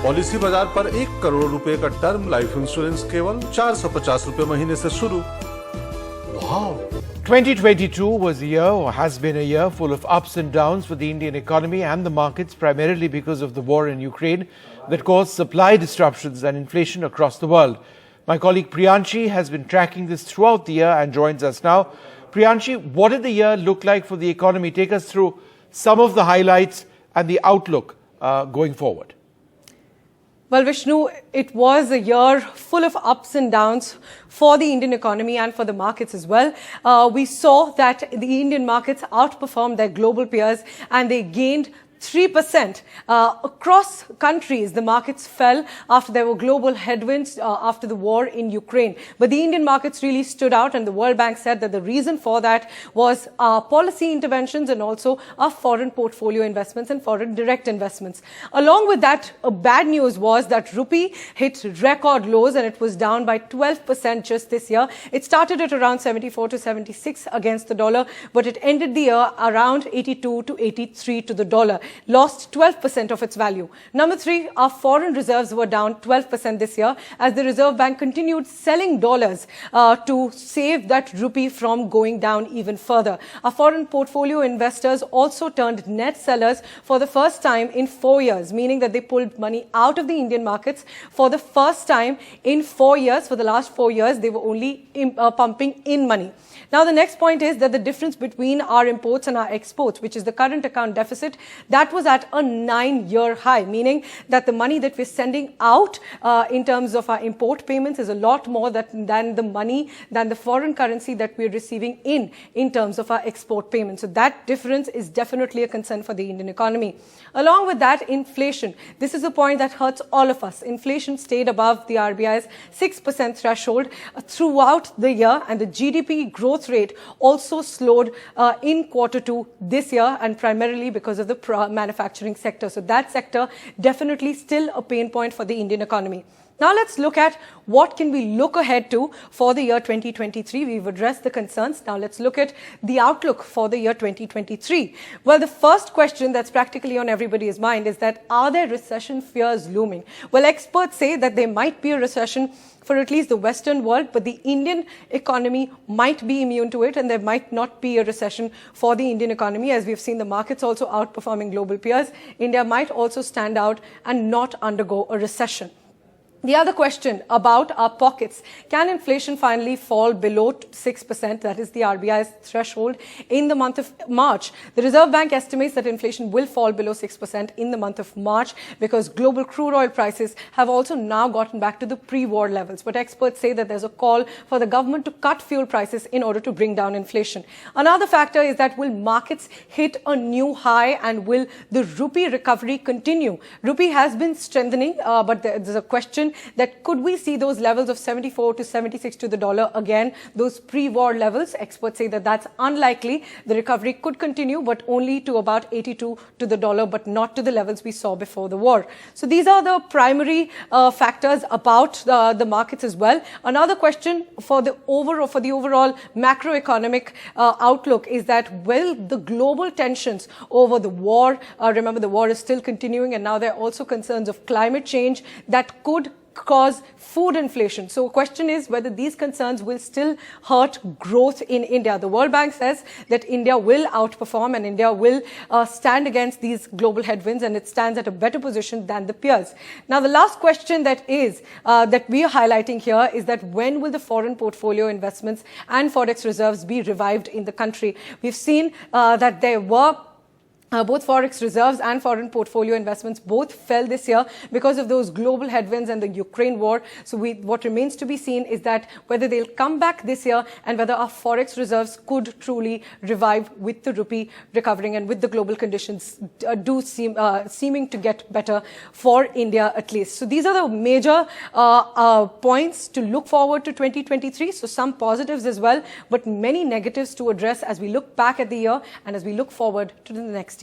Policy बाजार पर 1 करोड़ रुपए का टर्म लाइफ इंश्योरेंस केवल 450 रुपए महीने से शुरू। Wow! 2022 was a year, or has been a year, full of ups and downs for the Indian economy and the markets, primarily because of the war in Ukraine that caused supply disruptions and inflation across the world. My colleague Priyanshi has been tracking this throughout the year and joins us now. Priyanshi, what did the year look like for the economy? Take us through some of the highlights and the outlook going forward. Well, Vishnu, it was a year full of ups and downs for the Indian economy and for the markets as well. We saw that the Indian markets outperformed their global peers and they gained 3%. Across countries, the markets fell after there were global headwinds after the war in Ukraine. But the Indian markets really stood out, and the World Bank said that the reason for that was policy interventions and also our foreign portfolio investments and foreign direct investments. Along with that, bad news was that rupee hit record lows and it was down by 12% just this year. It started at around 74 to 76 against the dollar, but it ended the year around 82 to 83 to the dollar. Lost 12% of its value. Number 3, our foreign reserves were down 12% this year as the Reserve Bank continued selling dollars to save that rupee from going down even further. Our foreign portfolio investors also turned net sellers for the first time in 4 years, meaning that they pulled money out of the Indian markets for the first time in 4 years. For the last 4 years, they were only pumping in money. Now, the next point is that the difference between our imports and our exports, which is the current account deficit, that was at a 9-year high, meaning that the money that we're sending out in terms of our import payments is a lot more than the foreign currency that we're receiving in terms of our export payments. So that difference is definitely a concern for the Indian economy. Along with that, inflation. This is a point that hurts all of us. Inflation stayed above the RBI's 6% threshold throughout the year, and the GDP growth rate also slowed in Q2 this year, and primarily because of the manufacturing sector. So that sector definitely still a pain point for the Indian economy. Now let's look at what can we look ahead to for the year 2023. We've addressed the concerns. Now let's look at the outlook for the year 2023. Well, the first question that's practically on everybody's mind is that, are there recession fears looming? Well, experts say that there might be a recession for at least the Western world, but the Indian economy might be immune to it, and there might not be a recession for the Indian economy. As we've seen the markets also outperforming global peers, India might also stand out and not undergo a recession. The other question about our pockets: can inflation finally fall below 6%? That is the RBI's threshold in the month of March. The Reserve Bank estimates that inflation will fall below 6% in the month of March because global crude oil prices have also now gotten back to the pre-war levels. But experts say that there's a call for the government to cut fuel prices in order to bring down inflation. Another factor is that will markets hit a new high, and will the rupee recovery continue? Rupee has been strengthening, but there's a question that could we see those levels of 74 to 76 to the dollar again, those pre-war levels? Experts say that that's unlikely. The recovery could continue, but only to about 82 to the dollar, but not to the levels we saw before the war. So these are the primary factors about the markets as well. Another question for the overall macroeconomic outlook is that, will the global tensions over the war, remember the war is still continuing, and now there are also concerns of climate change that could cause food inflation. So the question is whether these concerns will still hurt growth in India. The World Bank says that India will outperform and India will stand against these global headwinds, and it stands at a better position than the peers. Now, the last question that we are highlighting here is that, when will the foreign portfolio investments and forex reserves be revived in the country? We've seen that there were both forex reserves and foreign portfolio investments both fell this year because of those global headwinds and the Ukraine war. So what remains to be seen is that whether they'll come back this year and whether our forex reserves could truly revive with the rupee recovering and with the global conditions seeming to get better for India at least. So these are the major points to look forward to 2023. So some positives as well, but many negatives to address as we look back at the year and as we look forward to the next year.